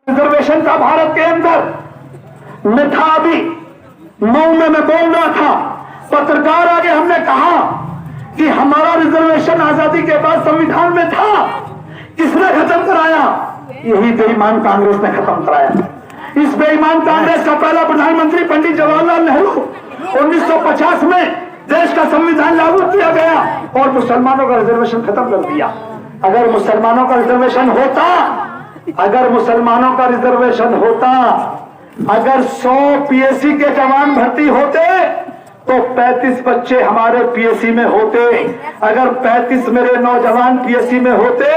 Reservation था भारत के अंदर। मैं था अभी मऊ में, मैं बोल रहा था, पत्रकार आगे हमने कहा कि हमारा रिजर्वेशन आजादी के बाद संविधान में था, किसने खत्म कराया? यही बेईमान कांग्रेस ने खत्म कराया। इस बेईमान कांग्रेस का पहला प्रधानमंत्री पंडित जवाहरलाल नेहरू 1950 में देश का संविधान लागू किया गया और मुसलमानों का रिजर्वेशन खत्म कर दिया। अगर मुसलमानों का रिजर्वेशन होता, अगर मुसलमानों का रिजर्वेशन होता, अगर 100 पीएससी के जवान भर्ती होते तो 35 बच्चे हमारे पीएससी में होते। अगर 35 मेरे नौजवान पीएससी में होते,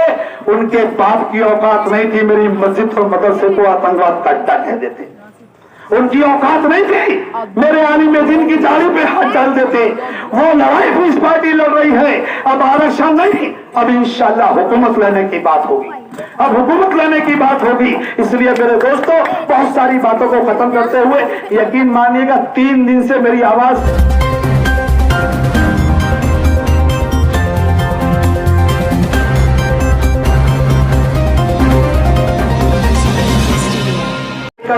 उनके बाप की औकात नहीं थी मेरी मस्जिद और मदरसे को आतंकवाद का अड्डा कह देते। उनकी औकात नहीं थी मेरे आलिम दीन की दाढ़ी पे हाथ डाल देते। वो लड़ाई पीस पार्टी लड़ रही है। अब आरक्षण नहीं, अब इंशाल्लाह हुकूमत लेने की बात होगी, अब हुकूमत लेने की बात होगी। इसलिए मेरे दोस्तों, बहुत सारी बातों को खत्म करते हुए यकीन मानिएगा 3 दिन से मेरी आवाज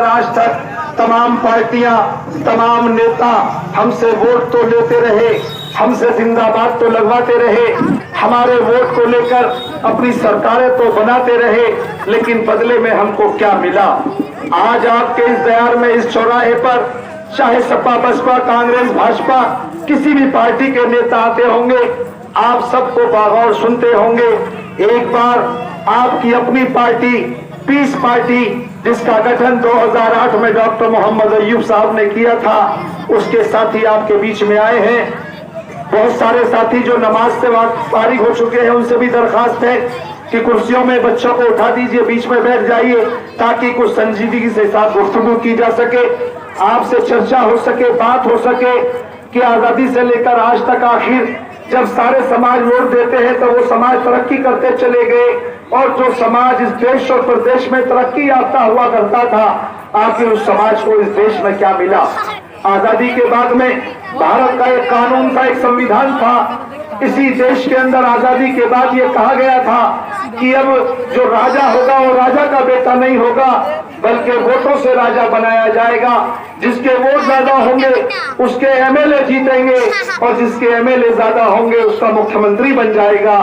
आज तक तमाम पार्टियां, तमाम नेता हमसे वोट तो लेते रहे, हमसे जिंदाबाद तो लगवाते रहे, हमारे वोट को लेकर अपनी सरकारें तो बनाते रहे, लेकिन बदले में हमको क्या मिला? आज आपके इस दयार में, इस चौराहे पर, चाहे सपा, बसपा, कांग्रेस, भाजपा, किसी भी पार्टी के नेता आते होंगे, आप सबको बागौर सुनते होंगे। एक बार आपकी अपनी पार्टी, पीस पार्टी, जिसका गठन 2008 में डॉक्टर मोहम्मद अय्यूब साहब ने किया था, उसके साथी आपके बीच में आए हैं। बहुत सारे साथी जो नमाज से फारिग हो चुके हैं, उनसे भी दरखास्त है कि कुर्सियों में बच्चों को उठा दीजिए, बीच में बैठ जाइए, ताकि कुछ संजीदगी से साथ गुफ्तगू की जा सके, आपसे चर्चा हो सके, बात हो सके कि आजादी से लेकर आज तक आखिर जब सारे समाज वोट देते हैं तो वो समाज तरक्की करते चले गए, और जो समाज इस देश और प्रदेश में तरक्की याफ्ता हुआ करता था, आखिर उस समाज को इस देश में क्या मिला? आजादी के बाद में भारत का एक कानून था, एक संविधान था। इसी देश के अंदर आजादी के बाद ये कहा गया था कि अब जो राजा होगा वो राजा का बेटा नहीं होगा, बल्कि वोटों से राजा बनाया जाएगा। जिसके वोट ज्यादा होंगे उसके एमएलए जीतेंगे, और जिसके एमएलए ज्यादा होंगे उसका मुख्यमंत्री बन जाएगा।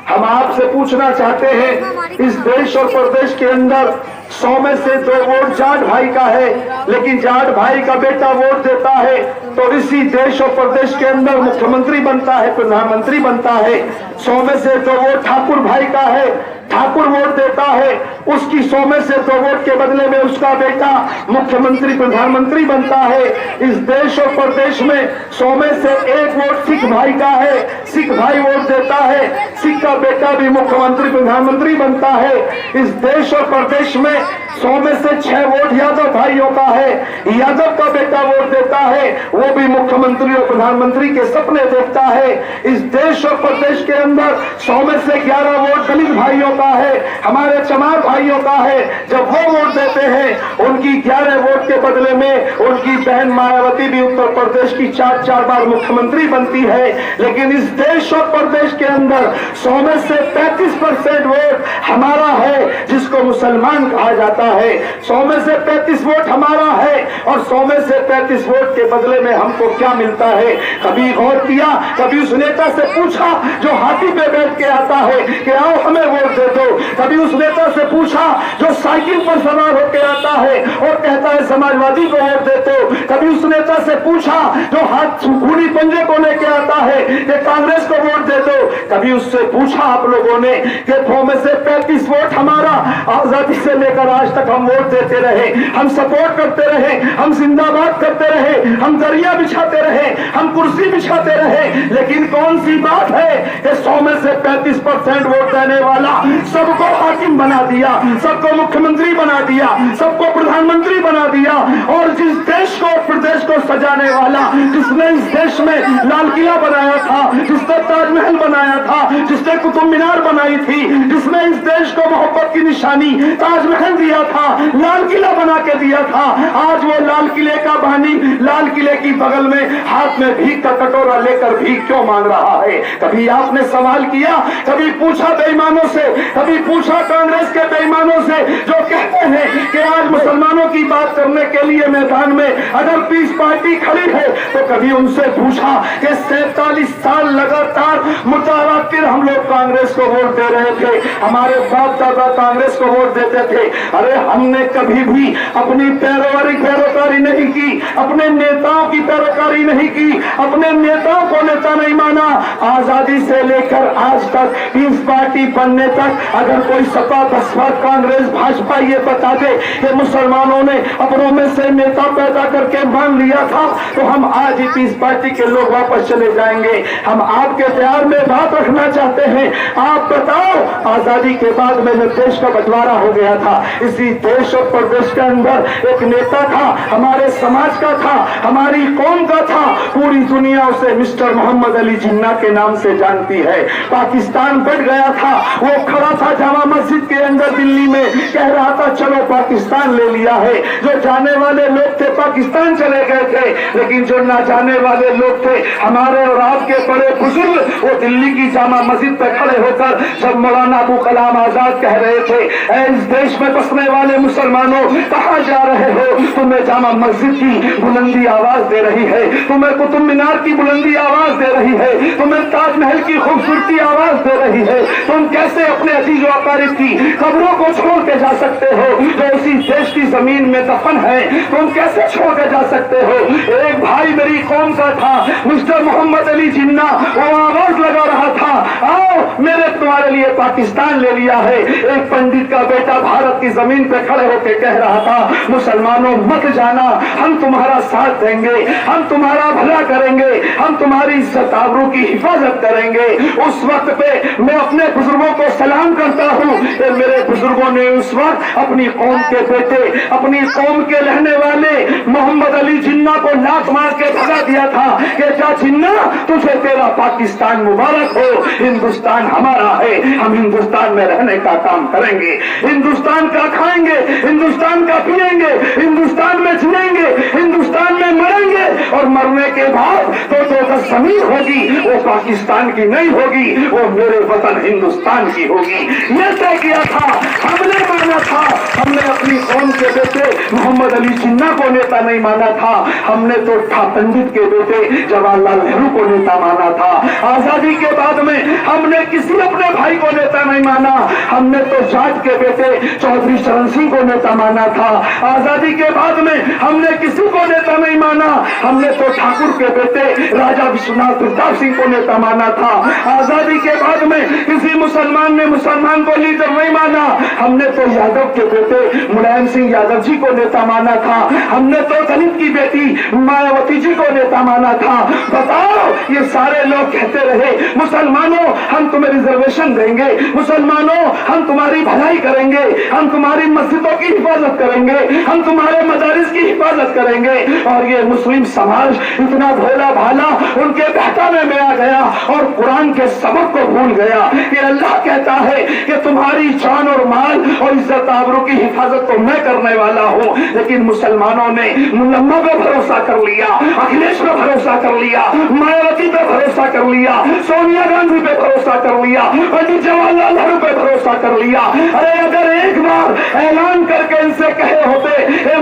हम आपसे पूछना चाहते हैं, इस देश और प्रदेश के अंदर 100 में से 2 वोट जाट भाई का है, लेकिन जाट भाई का बेटा वोट देता है तो इसी देश और प्रदेश के अंदर मुख्यमंत्री बनता है, प्रधानमंत्री बनता है। 100 में से 2 वोट ठाकुर भाई का है, ठाकुर वोट देता है, उसकी 100 में से 2 वोट के बदले में उसका बेटा मुख्यमंत्री, प्रधानमंत्री बनता है। इस देश और प्रदेश में 100 में से 1 वोट सिख भाई का है, सिख भाई वोट देता है, सिख का बेटा भी मुख्यमंत्री, प्रधानमंत्री बनता है। इस देश और प्रदेश में 100 में से 6 वोट यादव भाइयों का है, यादव का बेटा वोट देता है, वो भी मुख्यमंत्री और प्रधानमंत्री के सपने देखता है। इस देश और प्रदेश के अंदर 100 में से 11 वोट दलित भाइयों का है, हमारे चमार भाइयों का है। जब वो वोट देते हैं, उनकी 11 वोट के बदले में उनकी बहन मायावती भी उत्तर प्रदेश की 4 बार मुख्यमंत्री बनती है। लेकिन इस देश और प्रदेश के अंदर 100 में से 35% वोट हमारा है, जिसको मुसलमान कहा जाता है। 100 में से 35 वोट हमारा है, और 100 में से 35 वोट के बदले में हमको क्या मिलता है? कभी गौर किया, कभी उस नेता से पूछा जो हाथी पे बैठ के आता है कि आओ हमें वोट दे दो? कभी उस नेता से पूछा जो साइकिल पर सवार होकर आता है और कहता है समाजवादी को वोट दे दो? कभी उस नेता से पूछा जो हाथ खूनी पंजे को लेके आता है कि कांग्रेस को वोट दे दो? कभी उससे पूछा आप लोगों ने कि 100 में से 35 वोट हमारा, आजादी से लेकर आज तक हम वोट देते रहे, हम सपोर्ट करते रहे, हम जिंदाबाद करते रहे, हम दरिया बिछाते रहे, हम कुर्सी बिछाते रहे, लेकिन कौन सी बात है कि 100 में से 35% वोट देने वाला सबको हाकिम बना दिया, सबको मुख्यमंत्री बना दिया, सबको प्रधान प्रधानमंत्री बना दिया। और जिस देश को, प्रदेश को सजाने वाला, जिसने इस देश में लाल किला बनाया था, जिसने ताजमहल बनाया था, जिसने कुतुब मीनार बनाई थी, जिसने इस देश को मोहब्बत की निशानी ताजमहल दिया था, लाल किला बना के दिया था, आज वो लाल किले का बानी लाल किले की बगल में हाथ में भीख का कटोरा लेकर भीख क्यों मांग रहा है? कभी आपने सवाल किया, कभी पूछा बेईमानों से, कभी पूछा कांग्रेस के बेईमानों से जो कहते हैं कि आज मुसलमानों की बात करने के लिए मैदान में अगर पीस पार्टी खड़ी है, तो कभी उनसे पूछा कि 47 साल लगातार मुतवातिर हम लोग कांग्रेस को वोट दे रहे थे, हमारे बाप दादा कांग्रेस को वोट देते थे, अरे हमने कभी भी अपनी पैरोकारी नहीं की, अपने नेताओं की पैरोकारी नहीं की, अपने नेताओं को नेता नहीं माना। आजादी से लेकर आज तक पीस पार्टी बनने तक अगर कोई सपा बसपा कांग्रेस भाजपा ये बता दे कि मुसलमानों ने अपनों में से नेता पैदा करके मान लिया था, तो हम आज ही पीस पार्टी के लोग वापस चले जाएंगे। हम आपके प्यार में बात रखना चाहते हैं, आप बताओ आजादी के बाद में जब देश का बंटवारा हो गया था, इसी देश और प्रदेश के अंदर एक नेता था, हमारे समाज का था, हमारी कौम का था, पूरी दुनिया उसे मिस्टर मोहम्मद अली जिन्ना के नाम से जानती है। पाकिस्तान बढ़ गया था, वो खड़ा था जामा मस्जिद के अंदर दिल्ली में, कह रहा था चलो पाकिस्तान ले लिया है। जो जाने वाले लोग थे पाकिस्तान चले गए थे, लेकिन जो ना जाने वाले लोग थे हमारे और आपके बड़े बुजुर्ग, वो दिल्ली की जामा मस्जिद पर खड़े होकर जब मौलाना अबू कलाम आजाद कह रहे थे, इस देश में बसने वाले मुसलमानों कहां जा रहे हो, तुम्हें जामा मस्जिद की बुलंदी आवाज दे रही है, तुम्हें कुतुब मीनार की बुलंदी आवाज दे रही है, तुम्हें ताजमहल की खूबसूरती आवाज दे रही है, तुम कैसे अपने अजीज व अकारिब की कब्रों को छोड़ के जा सकते हो जो इसी देश की जमीन में दफन है, तुम कैसे छोड़ के जा सकते हो? एक भाई मेरी कौम का था मिस्टर मोहम्मद अली जिन्ना, वो आवाज लगा रहा था, आओ मेरे तुम्हारे लिए पाकिस्तान ले लिया है। एक पंडित का बेटा भारत की जमीन पे खड़े होकर कह रहा था, मुसलमानों मत जाना, हम तुम्हारा साथ देंगे, हम तुम्हारा भला करेंगे, हम तुम्हारी इज्जत आबरू की हिफाजत करेंगे। उस वक्त पे मैं अपने बुजुर्गों को सलाम करता हूँ कि मेरे बुजुर्गों ने उस वक्त अपनी कौम के बेटे, अपनी कौम के रहने वाले मोहम्मद अली जिन्ना को लात मार के भगा दिया था कि जा जिन्ना, तुझे तेरा पाकिस्तान मुबारक हो, हिंदुस्तान हमारा है, हम हिंदुस्तान में रहने का काम करेंगे, हिंदुस्तान का खाएंगे, हिंदुस्तान का पिएंगे, हिंदुस्तान में जिएंगे, हिंदुस्तान में मरेंगे, और मरने के बाद तो जमीन होगी वो पाकिस्तान की नहीं होगी, वो मेरे वतन हिंदुस्तान की होगी। यह तय किया था, हमने माना था, हमने अपनी कौम के बेटे मोहम्मद अली जिन्ना को नेता नहीं माना था, हमने तो पंडित के बेटे जवाहरलाल नेहरू को नेता माना था। आजादी के बाद में हमने किसी अपने भाई को नेता नहीं माना, हमने तो जाट के बेटे चौधरी चरण सिंह को नेता माना था। आजादी के बाद में हमने किसी को नेता नहीं माना, हमने तो ठाकुर के बेटे राजा विश्वनाथ प्रताप सिंह को नेता माना था। आजादी के बाद में किसी मुसलमान ने मुसलमान को लीडर नहीं माना, हमने तो यादव के बेटे मुलायम सिंह यादव जी को नेता माना था, हमने तो दलित की बेटी मायावती जी को नेता माना था। बताओ, ये सारे लोग कहते रहे, मुसलमानों हम तुम्हें रिजर्वेशन देंगे, मुसलमानों हम तुम्हारी भलाई करेंगे, हम तुम्हारी मस्जिदों की हिफाजत करेंगे, हम तुम्हारे मदारिस की हिफाजत करेंगे। और ये मुस्लिम समाज इतना भोला भाला उनके बहकावे में आ गया और कुरान के सबक को भूल गया कि अल्लाह कहता है कि तुम्हारी जान और माल और इज्जत आबरू की हिफाजत तो मैं करने वाला हूँ। लेकिन मुसलमानों ने मुल्ला पे भरोसा कर लिया, अखिलेश पे भरोसा कर लिया, मायावती पे भरोसा कर लिया, सोनिया गांधी पे भरोसा कर लिया, पंडित जवाहरलाल नेहरू पे भरोसा कर लिया। अरे अगर एक बार ऐलान करके इनसे कहे होते,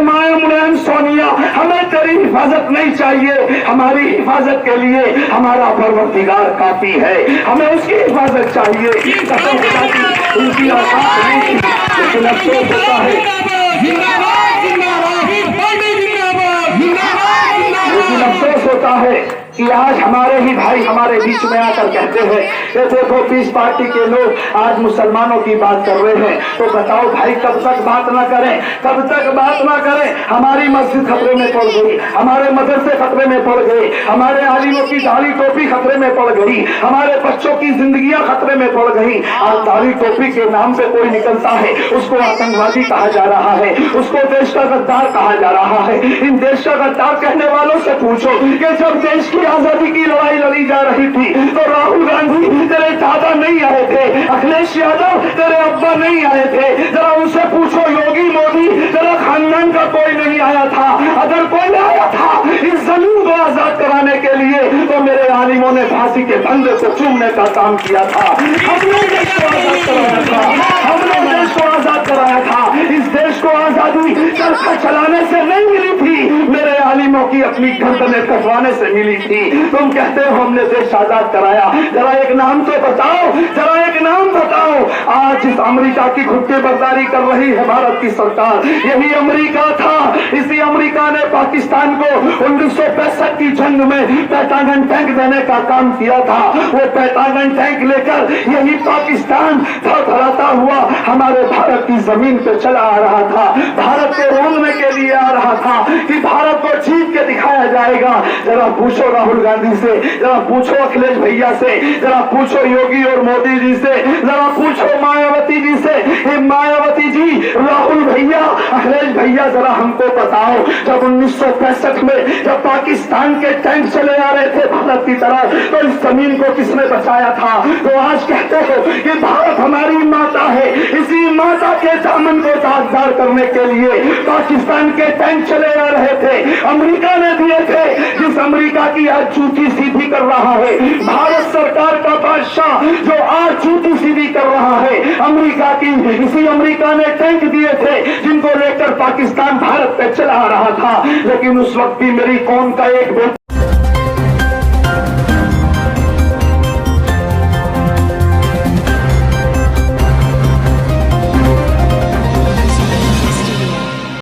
माया मुलायम सोनिया हमें तेरी हिफाजत नहीं चाहिए, हमारी हिफाजत के लिए हमारा परवरदिगार काफी है, हमें उसकी हिफाजत चाहिए, उनकी औकात नहीं थी। लेकिन अफसोस होता है, लेकिन अफसोस होता है कि आज हमारे ही भाई हमारे बीच में आकर कहते हैं ये देखो पीस पार्टी के लोग आज मुसलमानों की बात कर रहे हैं। तो बताओ भाई कब तक बात ना करें, कब तक बात ना करें। हमारी मस्जिद खतरे में पड़ गई, हमारे मदरसे खतरे में पड़ गए, हमारे आलिमों की दाढ़ी टोपी खतरे में पड़ गई, हमारे बच्चों की जिंदगियां खतरे में पड़ गई। आज दाढ़ी टोपी के नाम पे कोई निकलता है उसको आतंकवादी कहा जा रहा है, उसको देश का गद्दार कहा जा रहा है। इन देश का गद्दार कहने वालों से पूछो कि जब देश की आजादी की लड़ाई लड़ी जा रही थी तो राहुल गांधी तेरे दादा नहीं आए थे, अखिलेश यादव तेरे अब्बा नहीं आए थे। जरा उनसे पूछो योगी मोदी तेरा खानदान का कोई नहीं आया था। अगर कोई आया था इस जमीन को आजाद कराने के लिए तो मेरे आलिमों ने फांसी के फंदे को चूमने का काम किया था। हमने देश को आजाद कराया था, हमने देश को आजाद कराया था। इस देश को आजादी चरखा चलाने से नहीं मिली थी, मेरे आलिमों की अपनी गर्दनें कटवाने से मिली थी। तुम कहते हो हमने देश आजाद कराया, जरा एक नाम तो बताओ, जरा एक नाम बताओ। आज इस अमेरिका की खुट्टे बर्दारी कर रही है भारत की सरकार। यही अमेरिका था, इसी अमेरिका ने पाकिस्तान को 1965 की जंग में पेंटागन टैंक देने का काम किया था। वो पेंटागन टैंक लेकर यही पाकिस्तान थरथराता हुआ हमारे भारत की जमीन पे चला आ रहा था, भारत को रोलने के लिए आ रहा था कि भारत को जीत के दिखाया जाएगा। जरा पूछो राहुल गांधी से, जरा पूछो अखिलेश भैया से, जरा पूछो योगी और मोदी जी से, जरा पूछो मायावती जी से। हे मायावती जी, राहुल भैया, अखिलेश भैया, जरा हमको बताओ जब 1965 में जब पाकिस्तान के टैंक चले आ रहे थे भारत की तरफ तो इस जमीन को किसने बचाया था? तो आज कहते हो कि भारत हमारी माता है, इसी माता के दामन को दागदार करने के लिए पाकिस्तान के टैंक चले आ रहे थे, अमेरिका ने दिए थे। जिस अमेरिका की आज चूती सीधी कर रहा है भारत सरकार का बादशाह, जो आज चूती सीधी कर रहा है अमेरिका की, इसी अमेरिका ने टैंक दिए थे जिनको लेकर पाकिस्तान भारत पे चला आ रहा था। लेकिन उस वक्त भी मेरी कौम का एक